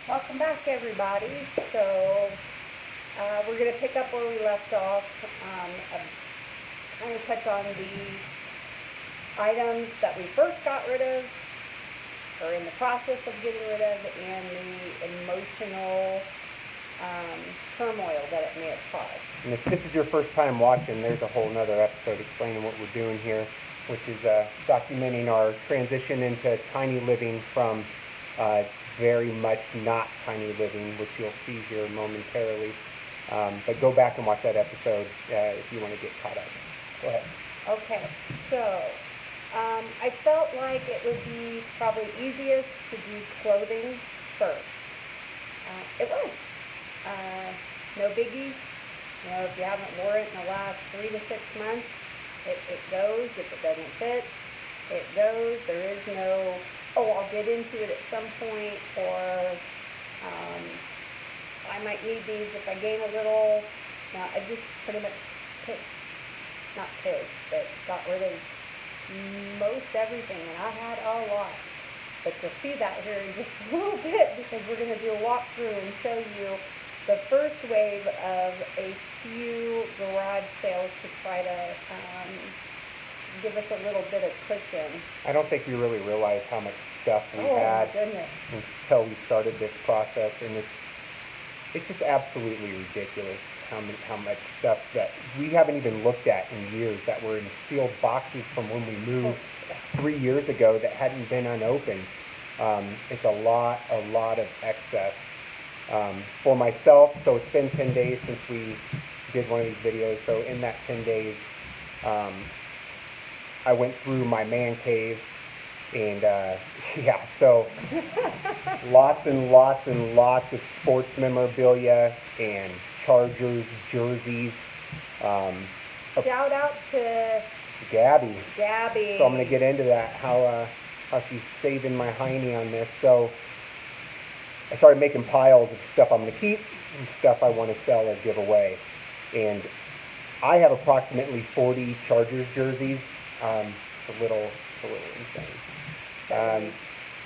Welcome back, everybody. So we're going to pick up where we left off. Kind of touch on the items that we first got rid of, or in the process of getting rid of, and the emotional um, turmoil that it may have caused. And if this is your first time watching, there's a whole nother episode explaining what we're doing here, which is documenting our transition into tiny living from very much not tiny living, which you'll see here momentarily. But go back and watch that episode if you want to get caught up. Go ahead. Okay, so I felt like it would be probably easiest to do clothing first. It was. No biggie. You know, if you haven't worn it in the last 3 to 6 months, it goes. If it doesn't fit, it goes. There is no, oh, I'll get into it at some point, or I might need these if I gain a little. No, I just pretty much picked, not picked, but got rid of most everything, and I had a lot. But you'll see that here in just a little bit, because we're going to do a walkthrough and show you the first wave of a few garage sales to try to give us a little bit of cushion. I don't think we really realized how much stuff we had until we started this process, and it's just absolutely ridiculous how much stuff that we haven't even looked at in years that were in sealed boxes from when we moved 3 years ago that hadn't been unopened. It's a lot of excess. For myself, so it's been 10 days since we did one of these videos, so in that 10 days, I went through my man cave, and yeah, so lots and lots and lots of sports memorabilia and Chargers jerseys. Shout out to Gabby. So I'm going to get into that, how she's saving my hiney on this. So I started making piles of stuff I'm going to keep and stuff I want to sell or give away. And I have approximately 40 Chargers jerseys. It's a little insane.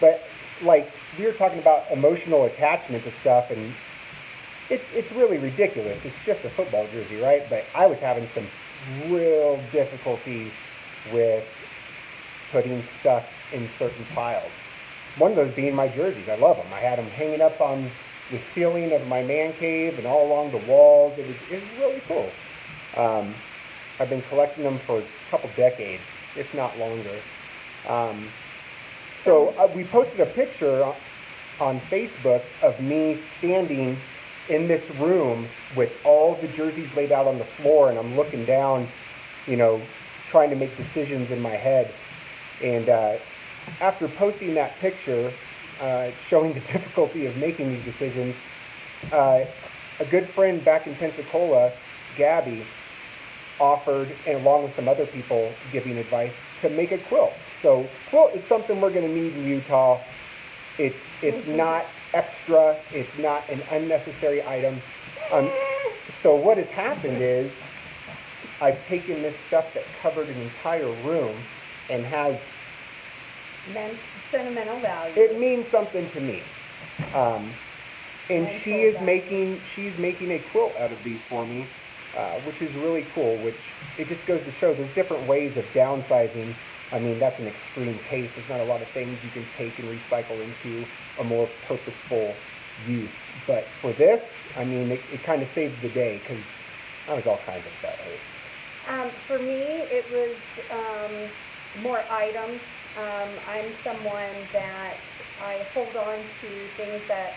But like we were talking about emotional attachment to stuff, and it's really ridiculous. It's just a football jersey, right? But I was having some real difficulty with putting stuff in certain piles. One of those being my jerseys. I love them. I had them hanging up on the ceiling of my man cave and all along the walls. It was really cool. I've been collecting them for a couple decades, if not longer. So we posted a picture on Facebook of me standing in this room with all the jerseys laid out on the floor, and I'm looking down, trying to make decisions in my head. And after posting that picture, showing the difficulty of making these decisions, a good friend back in Pensacola, Gabby, offered, and along with some other people giving advice, to make a quilt. So quilt is something we're going to need in Utah. It's not extra. It's not an unnecessary item. So what has happened is I've taken this stuff that covered an entire room and has sentimental value. It means something to me. And she's making a quilt out of these for me, which is really cool, which it just goes to show there's different ways of downsizing. I mean, that's an extreme case. There's not a lot of things you can take and recycle into a more purposeful use. But for this, I mean, it kind of saved the day, because I was all kinds of stuff. For me, it was more items. I'm someone that I hold on to things that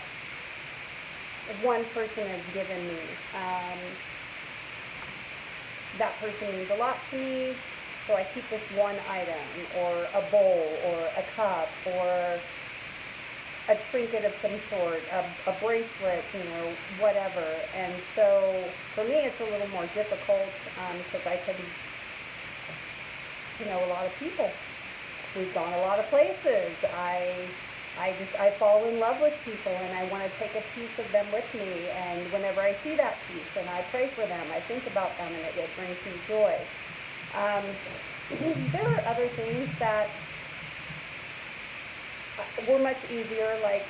one person has given me. That person means a lot to me, so I keep this one item, or a bowl, or a cup, or a trinket of some sort, a bracelet, whatever. And so for me, it's a little more difficult, because I can, a lot of people. We've gone a lot of places. I fall in love with people, and I want to take a piece of them with me. And whenever I see that piece, and I pray for them, I think about them, and it brings me joy. There are other things that we're much easier. Like,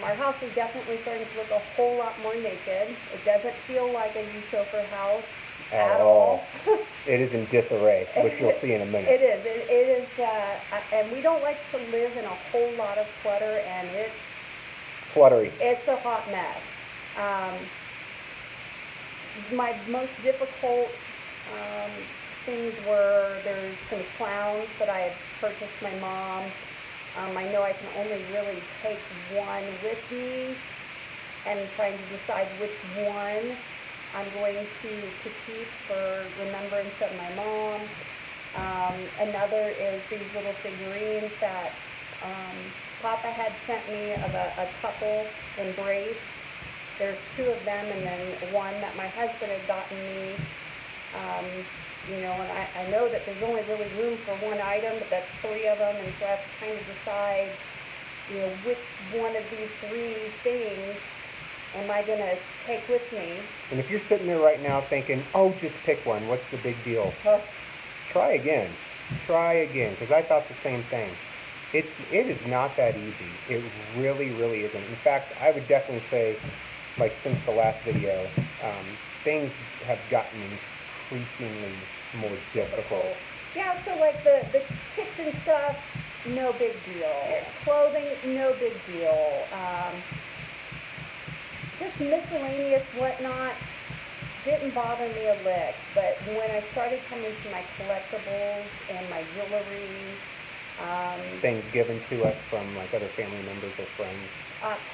our house is definitely starting to look a whole lot more naked. It doesn't feel like a Ulshoeffer house at all. It is in disarray, which you'll see in a minute. It is. It is, and we don't like to live in a whole lot of clutter, and Cluttery. it's a hot mess. My most difficult things were, there's some clowns that I had purchased my mom. I know I can only really take one with me, and trying to decide which one I'm going to keep for remembrance of my mom. Another is these little figurines that Papa had sent me of a couple embrace. There's two of them, and then one that my husband had gotten me. And I know that there's only really room for one item, but that's three of them, and so I have to kind of decide, which one of these three things am I going to take with me. And if you're sitting there right now thinking, oh, just pick one, what's the big deal? Try again, because I thought the same thing. It is not that easy. It really, really isn't. In fact, I would definitely say, like, since the last video, things have gotten increasingly more difficult. Yeah, so like the kitchen stuff, no big deal. Clothing, no big deal. Just miscellaneous whatnot didn't bother me a lick. But when I started coming to my collectibles and my jewelry, things given to us from like other family members or friends.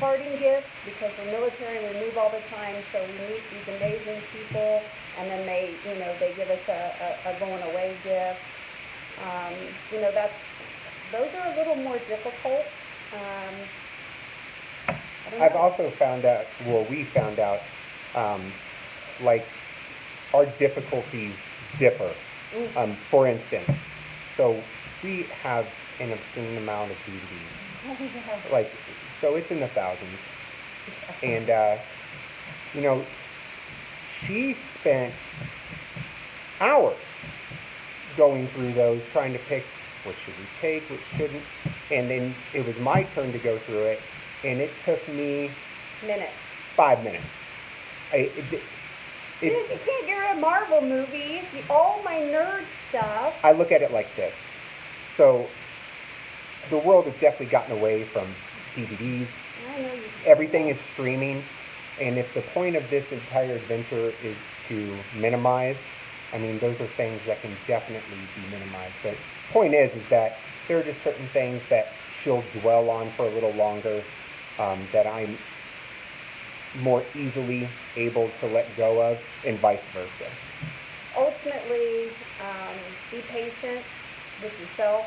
Parting gifts, because we're military, we move all the time, so we meet these amazing people, and then they give us a going away gift. Those are a little more difficult. I've also found out, we found out, like, our difficulties differ. For instance, so we have an obscene amount of DVDs. Like, so it's in the thousands. And, she spent hours going through those, trying to pick what should we take, what shouldn't. And then it was my turn to go through it, and it took me 5 minutes. You can't get a Marvel movie, all my nerd stuff. I look at it like this. So the world has definitely gotten away from DVDs. Everything is streaming. And if the point of this entire adventure is to minimize, I mean, those are things that can definitely be minimized. But the point is that there are just certain things that she'll dwell on for a little longer, that I'm more easily able to let go of, and vice versa. Ultimately, be patient with yourself.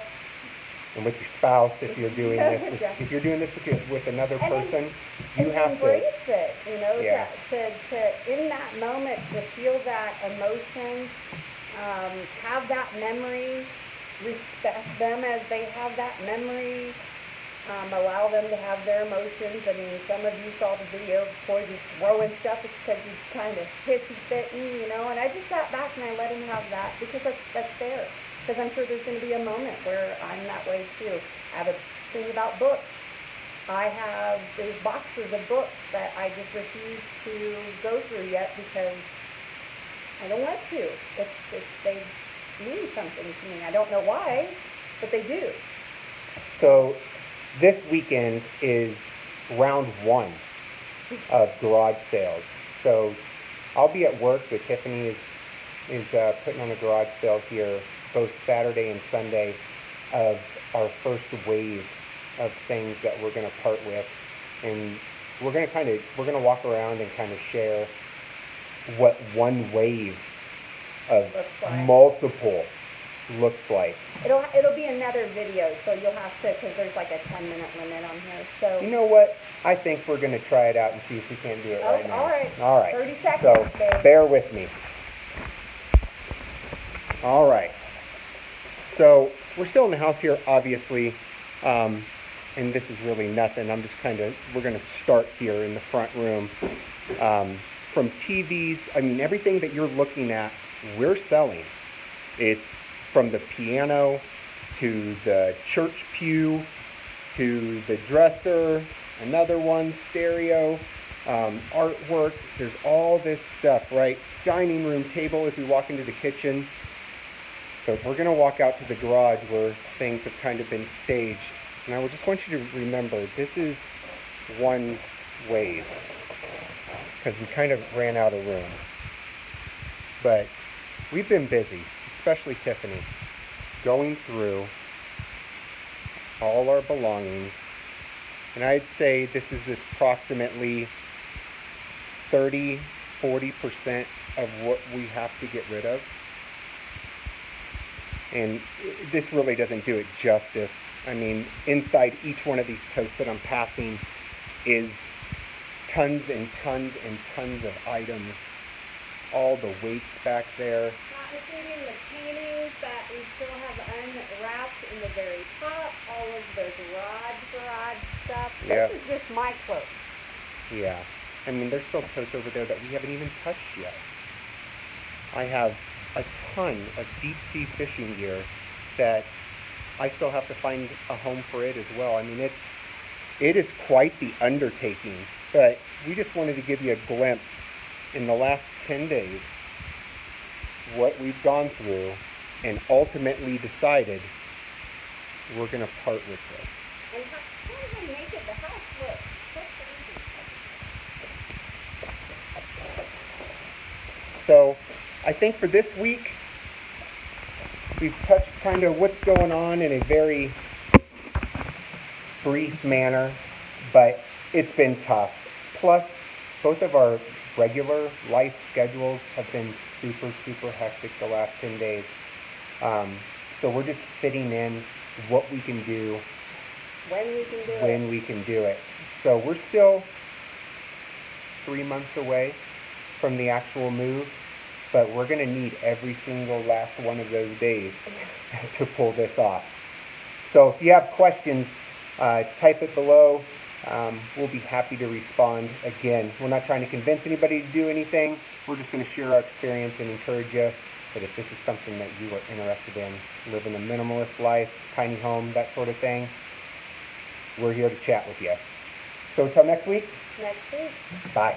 And with your spouse, if you're doing this, if you're doing this with another person, you have to embrace it. To in that moment to feel that emotion, have that memory, respect them as they have that memory, allow them to have their emotions. I mean, some of you saw the video before just throwing stuff because he's kind of hissy-fitting, and I just sat back and I let him have that because that's fair. Because I'm sure there's going to be a moment where I'm that way too. I have a thing about books. I have these boxes of books that I just refuse to go through yet because I don't want to. They mean something to me. I don't know why, but they do. So this weekend is round 1 of garage sales. So I'll be at work, but Tiffany is putting on a garage sale here both Saturday and Sunday of our first wave of things that we're going to part with, and we're going to walk around and kind of share what one wave of multiple looks like. It'll be another video, so you'll have to, because there's like a 10-minute limit on here. So you know what? I think we're going to try it out and see if we can't do it right now. All right. 30 seconds. So bear with me. All right. So we're still in the house here, obviously, and this is really nothing. We're going to start here in the front room. From TVs, I mean, everything that you're looking at, we're selling. It's from the piano to the church pew to the dresser, another one, stereo, artwork. There's all this stuff, right? Dining room table as we walk into the kitchen. So we're going to walk out to the garage where things have kind of been staged. And I just want you to remember, this is one wave, because we kind of ran out of room. But we've been busy, especially Tiffany, going through all our belongings. And I'd say this is approximately 30-40% of what we have to get rid of. And this really doesn't do it justice. I mean, inside each one of these totes that I'm passing is tons and tons and tons of items. All the weights back there. Not including the paintings that we still have unwrapped in the very top. All of the garage stuff. Yeah. This is just my clothes. Yeah. I mean, there's still totes over there that we haven't even touched yet. I have a ton of deep sea fishing gear that I still have to find a home for it as well. I mean, it is quite the undertaking, but we just wanted to give you a glimpse in the last 10 days what we've gone through and ultimately decided we're going to part with this. And how do they make it? The house looks so crazy. So I think for this week, we've touched kind of what's going on in a very brief manner, but it's been tough. Plus, both of our regular life schedules have been super, super hectic the last 10 days. So we're just fitting in what we can do When we can do it. So we're still 3 months away from the actual move, but we're going to need every single last one of those days to pull this off. So if you have questions, type it below. We'll be happy to respond. Again, we're not trying to convince anybody to do anything. We're just going to share our experience and encourage you that if this is something that you are interested in, living a minimalist life, tiny home, that sort of thing, we're here to chat with you. So until next week. Next week. Bye.